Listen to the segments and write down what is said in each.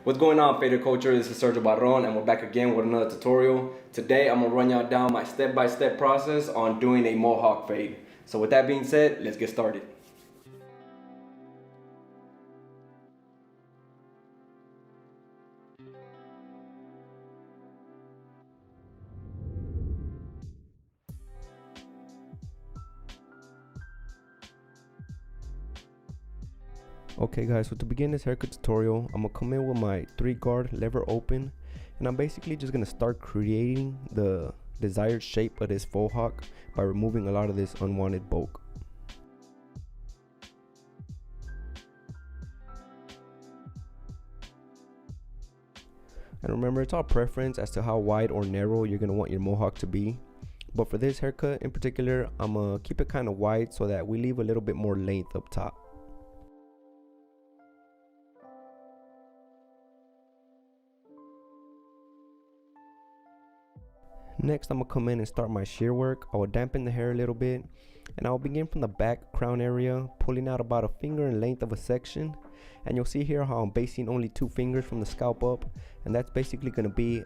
What's going on, Fader Culture? This is Sergio Barron, and we're back again with another tutorial. Today, I'm gonna run y'all down my step-by-step process on doing a mohawk fade. So with that being said, let's get started. Okay guys, so to begin this haircut tutorial, I'm gonna come in with my 3-guard lever open, and I'm basically just gonna start creating the desired shape of this faux hawk by removing a lot of this unwanted bulk. And remember, it's all preference as to how wide or narrow you're gonna want your mohawk to be. But for this haircut in particular, I'm gonna keep it kind of wide so that we leave a little bit more length up top. Next, I'm gonna come in and start my shear work. I will dampen the hair a little bit, and I'll begin from the back crown area, pulling out about a finger in length of a section. And you'll see here how I'm basing only 2 fingers from the scalp up, and that's basically gonna be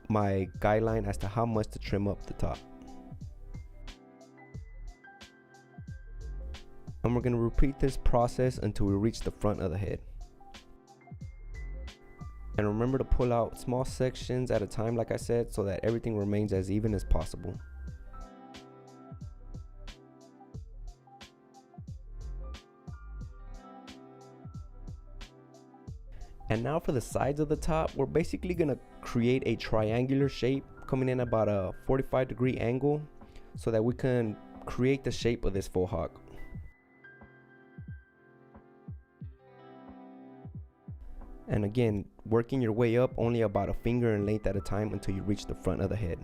my guideline as to how much to trim up the top. And we're gonna repeat this process until we reach the front of the head. And remember to pull out small sections at a time, like I said, so that everything remains as even as possible. And now for the sides of the top, we're basically gonna create a triangular shape coming in about a 45-degree angle so that we can create the shape of this faux hawk. And again, working your way up only about a finger in length at a time until you reach the front of the head.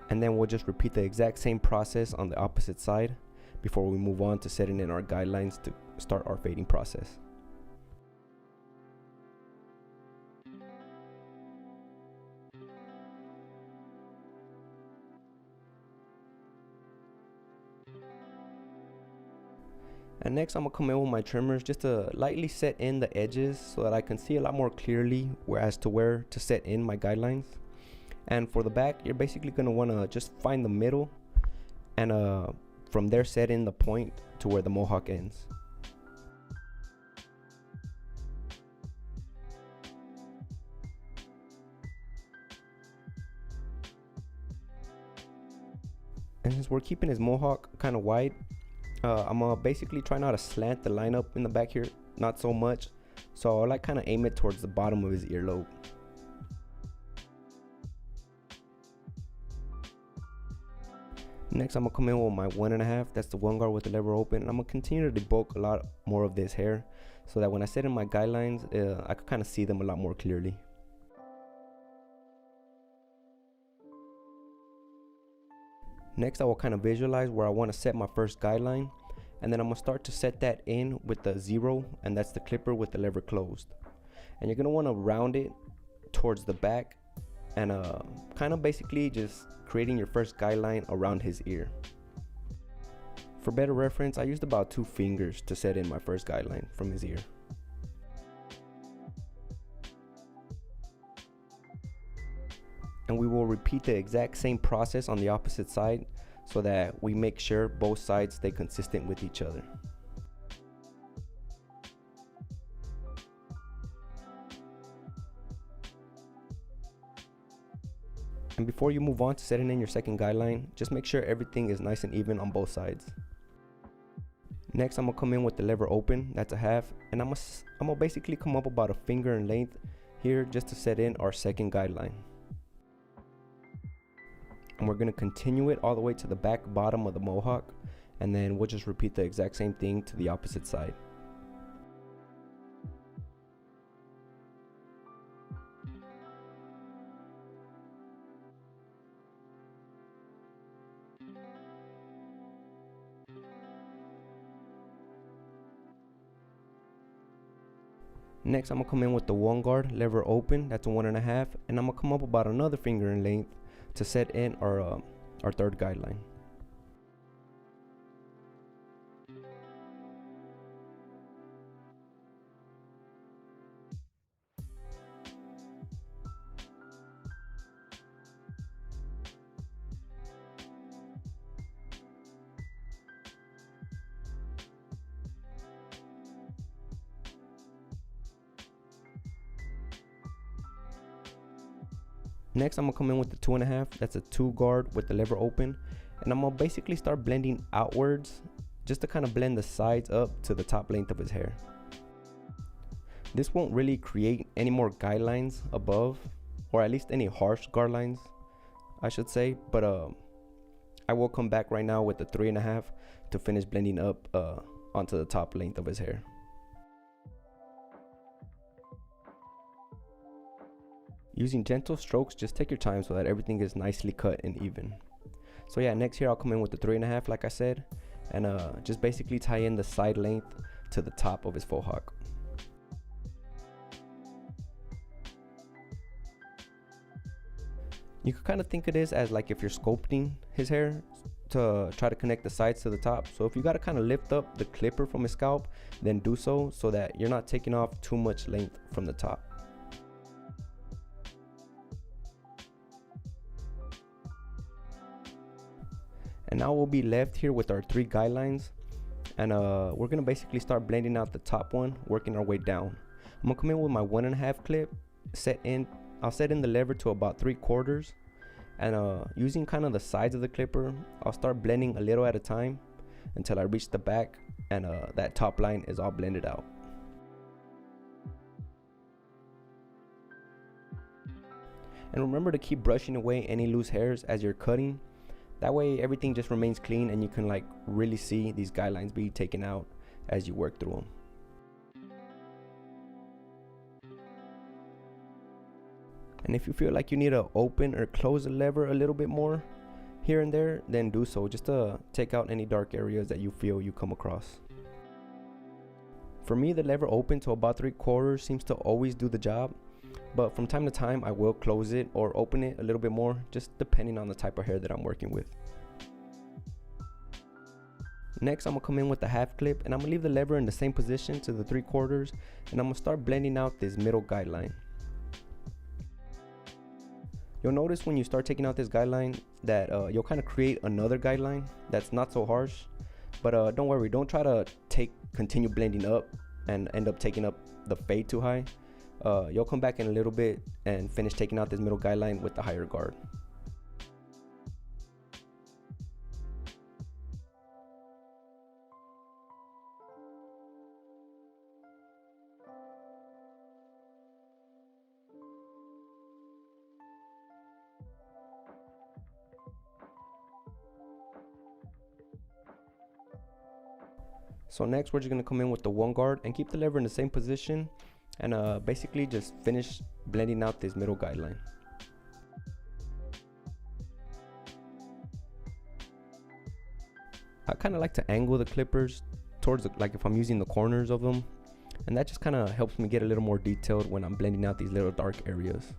And then we'll just repeat the exact same process on the opposite side before we move on to setting in our guidelines to start our fading process. And next, I'm gonna come in with my trimmers just to lightly set in the edges so that I can see a lot more clearly where to set in my guidelines. And for the back, you're basically gonna wanna just find the middle and from there set in the point to where the mohawk ends. And since we're keeping his mohawk kind of wide, I'm gonna basically try not to slant the line up in the back here, not so much. So I like kind of aim it towards the bottom of his earlobe. Next, I'm gonna come in with my 1.5. That's the 1 guard with the lever open, and I'm gonna continue to debulk a lot more of this hair so that when I set in my guidelines, I can kind of see them a lot more clearly. Next, I will kind of visualize where I want to set my first guideline, and then I'm going to start to set that in with the 0, and that's the clipper with the lever closed. And you're going to want to round it towards the back and kind of basically just creating your first guideline around his ear. For better reference, I used about 2 fingers to set in my first guideline from his ear. And we will repeat the exact same process on the opposite side so that we make sure both sides stay consistent with each other. And before you move on to setting in your second guideline, just make sure everything is nice and even on both sides. Next, I'm gonna come in with the lever open, that's a 1/2, and I'm gonna basically come up about a finger in length here just to set in our second guideline. And we're going to continue it all the way to the back bottom of the mohawk, and then we'll just repeat the exact same thing to the opposite side. Next, I'm going to come in with the 1 guard lever open, that's a 1.5, and I'm going to come up about another finger in length to set in our third guideline. Next, I'm gonna come in with the 2.5. That's a 2 guard with the lever open, and I'm gonna basically start blending outwards just to kind of blend the sides up to the top length of his hair. This won't really create any more guidelines above, or at least any harsh guard lines, I should say, but I will come back right now with the 3.5 to finish blending up onto the top length of his hair. Using gentle strokes, just take your time so that everything is nicely cut and even. So yeah, next here I'll come in with the 3.5 like I said, and just basically tie in the side length to the top of his faux hawk. You could kind of think of this as like if you're sculpting his hair to try to connect the sides to the top. So if you got to kind of lift up the clipper from his scalp, then do so that you're not taking off too much length from the top. And now we'll be left here with our 3 guidelines, and we're gonna basically start blending out the top one, working our way down. I'm gonna come in with my 1.5 clip, I'll set in the lever to about 3/4, and using kind of the sides of the clipper, I'll start blending a little at a time until I reach the back and that top line is all blended out. And remember to keep brushing away any loose hairs as you're cutting. That way everything just remains clean and you can like really see these guidelines be taken out as you work through them. And if you feel like you need to open or close the lever a little bit more here and there, then do so, just to take out any dark areas that you feel you come across. For me, the lever open to about 3/4 seems to always do the job, but from time to time I will close it or open it a little bit more, just depending on the type of hair that I'm working with. Next, I'm gonna come in with the 1/2 clip, and I'm gonna leave the lever in the same position to the 3/4, and I'm gonna start blending out this middle guideline. You'll notice when you start taking out this guideline that you'll kind of create another guideline that's not so harsh, but don't worry, don't try to continue blending up and end up taking up the fade too high. You'll come back in a little bit and finish taking out this middle guideline with the higher guard. So next we're just going to come in with the 1 guard and keep the lever in the same position, and basically just finish blending out this middle guideline. I kind of like to angle the clippers towards like if I'm using the corners of them, and that just kind of helps me get a little more detailed when I'm blending out these little dark areas.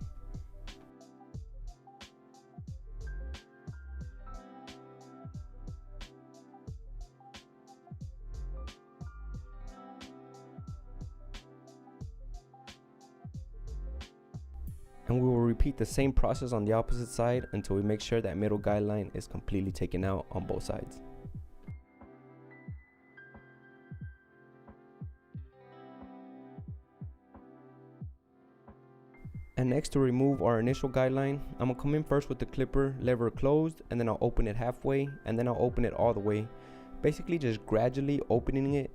And we will repeat the same process on the opposite side until we make sure that middle guideline is completely taken out on both sides. And next, to remove our initial guideline, I'm gonna come in first with the clipper lever closed, and then I'll open it halfway, and then I'll open it all the way, basically just gradually opening it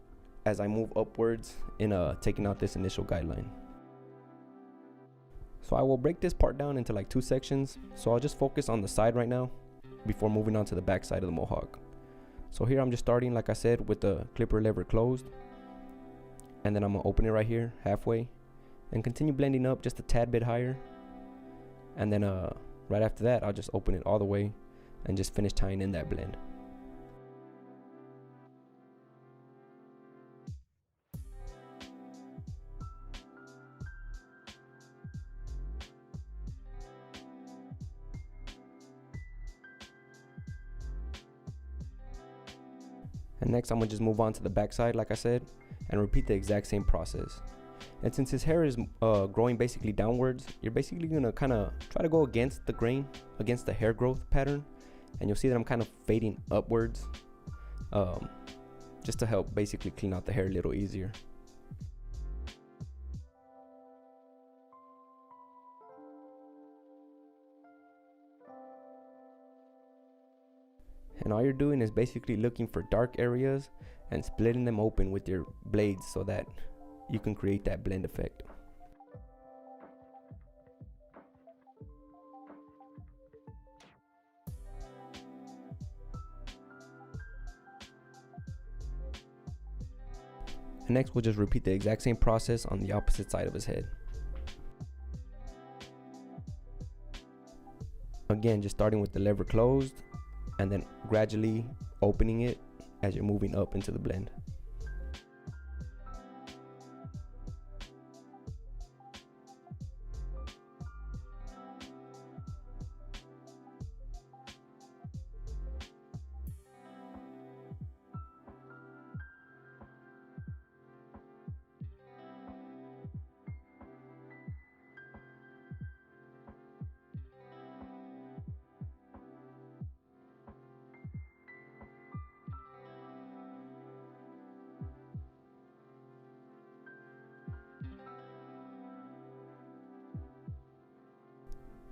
as I move upwards in taking out this initial guideline. So I will break this part down into like 2 sections, so I'll just focus on the side right now before moving on to the back side of the mohawk. So here I'm just starting, like I said, with the clipper lever closed, and then I'm gonna open it right here halfway and continue blending up just a tad bit higher, and then right after that I'll just open it all the way and just finish tying in that blend. And next I'm gonna just move on to the back side, like I said, and repeat the exact same process. And since his hair is growing basically downwards, you're basically gonna kind of try to go against the grain, against the hair growth pattern, and you'll see that I'm kind of fading upwards, just to help basically clean out the hair a little easier. And all you're doing is basically looking for dark areas and splitting them open with your blades so that you can create that blend effect. And next we'll just repeat the exact same process on the opposite side of his head. Again, just starting with the lever closed and then gradually opening it as you're moving up into the blend.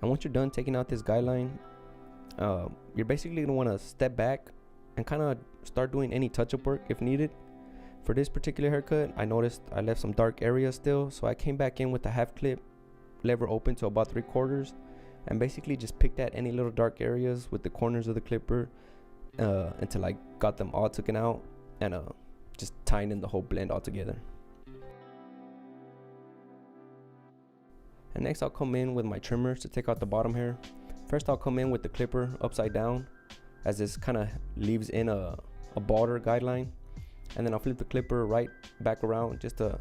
And once you're done taking out this guideline, you're basically going to want to step back and kind of start doing any touch-up work if needed. For this particular haircut, I noticed I left some dark areas still, so I came back in with the half clip, lever open to about 3/4, and basically just picked at any little dark areas with the corners of the clipper until I got them all taken out, and just tying in the whole blend all together. And next I'll come in with my trimmers to take out the bottom hair. First I'll come in with the clipper upside down, as this kind of leaves in a border guideline, and then I'll flip the clipper right back around just to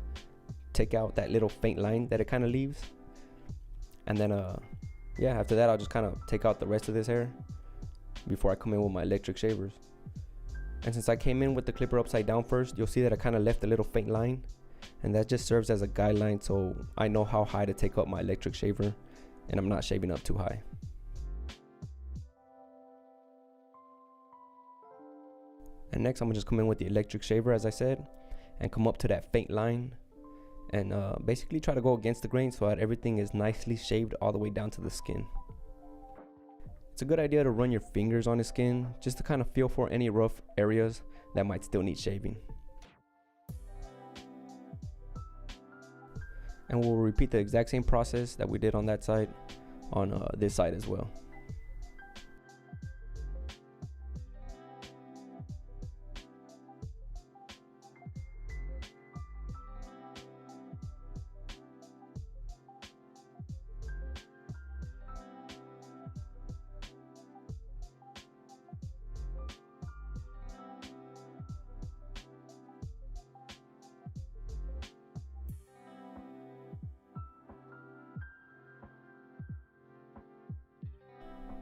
take out that little faint line that it kind of leaves. And then yeah, after that I'll just kind of take out the rest of this hair before I come in with my electric shavers. And since I came in with the clipper upside down first, you'll see that I kind of left a little faint line, and that just serves as a guideline so I know how high to take up my electric shaver and I'm not shaving up too high. And next I'm gonna just come in with the electric shaver, as I said, and come up to that faint line and basically try to go against the grain so that everything is nicely shaved all the way down to the skin. It's a good idea to run your fingers on the skin just to kind of feel for any rough areas that might still need shaving. And we'll repeat the exact same process that we did on that side on this side as well.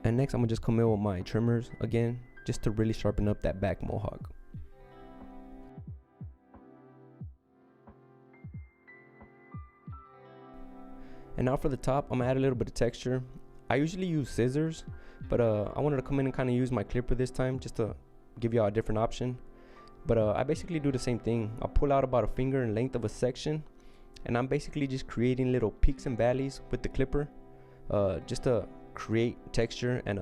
And next I'm gonna just come in with my trimmers again, just to really sharpen up that back mohawk. And now for the top, I'm gonna add a little bit of texture. I usually use scissors, but I wanted to come in and kind of use my clipper this time just to give y'all a different option. But I basically do the same thing. I'll pull out about a finger in length of a section, and I'm basically just creating little peaks and valleys with the clipper, just to create texture and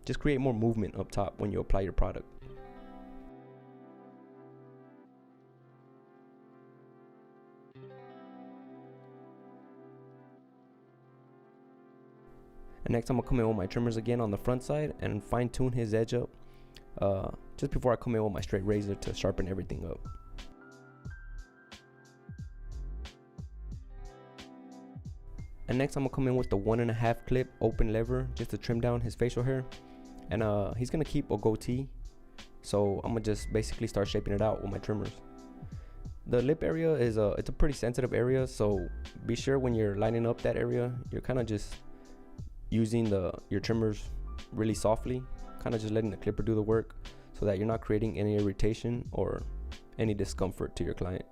just create more movement up top when you apply your product. And next I'm gonna come in with my trimmers again on the front side and fine tune his edge up just before I come in with my straight razor to sharpen everything up. And next I'm gonna come in with the 1.5 clip open lever just to trim down his facial hair. And he's gonna keep a goatee, so I'm gonna just basically start shaping it out with my trimmers. The lip area is it's a pretty sensitive area, so be sure when you're lining up that area, you're kind of just using your trimmers really softly, kind of just letting the clipper do the work so that you're not creating any irritation or any discomfort to your client.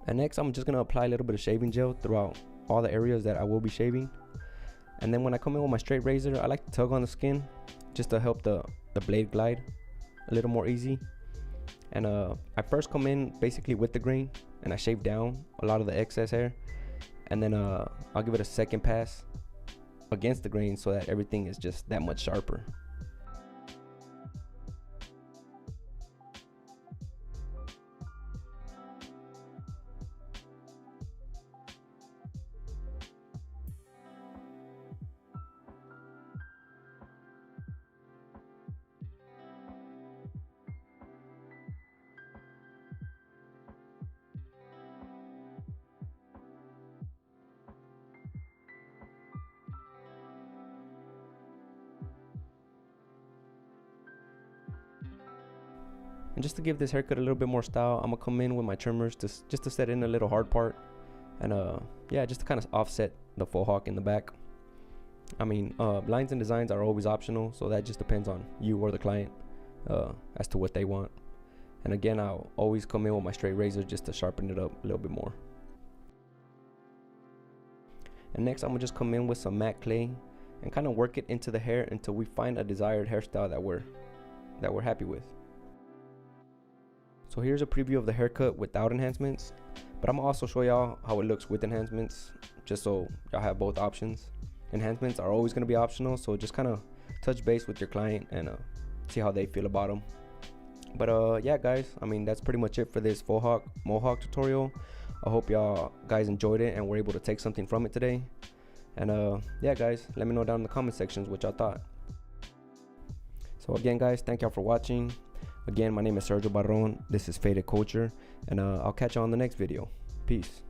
And next I'm just going to apply a little bit of shaving gel throughout all the areas that I will be shaving. And then when I come in with my straight razor, I like to tug on the skin just to help the blade glide a little more easy. And I first come in basically with the grain, and I shave down a lot of the excess hair, and then I'll give it a second pass against the grain so that everything is just that much sharper. And just to give this haircut a little bit more style, I'm gonna come in with my trimmers just to set in a little hard part, and yeah, just to kind of offset the faux hawk in the back. I mean, lines and designs are always optional, so that just depends on you or the client as to what they want. And again, I'll always come in with my straight razor just to sharpen it up a little bit more. And next, I'm gonna just come in with some matte clay and kind of work it into the hair until we find a desired hairstyle that we're happy with. So here's a preview of the haircut without enhancements, but I'm gonna also show y'all how it looks with enhancements, just so y'all have both options. Enhancements are always gonna be optional, so just kind of touch base with your client and see how they feel about them. But yeah, guys, I mean, that's pretty much it for this faux hawk mohawk tutorial. I hope y'all guys enjoyed it and were able to take something from it today. And yeah, guys, let me know down in the comment sections what y'all thought. So again, guys, thank y'all for watching. Again, my name is Sergio Barron. This is Faded Culture, and I'll catch you on the next video. Peace.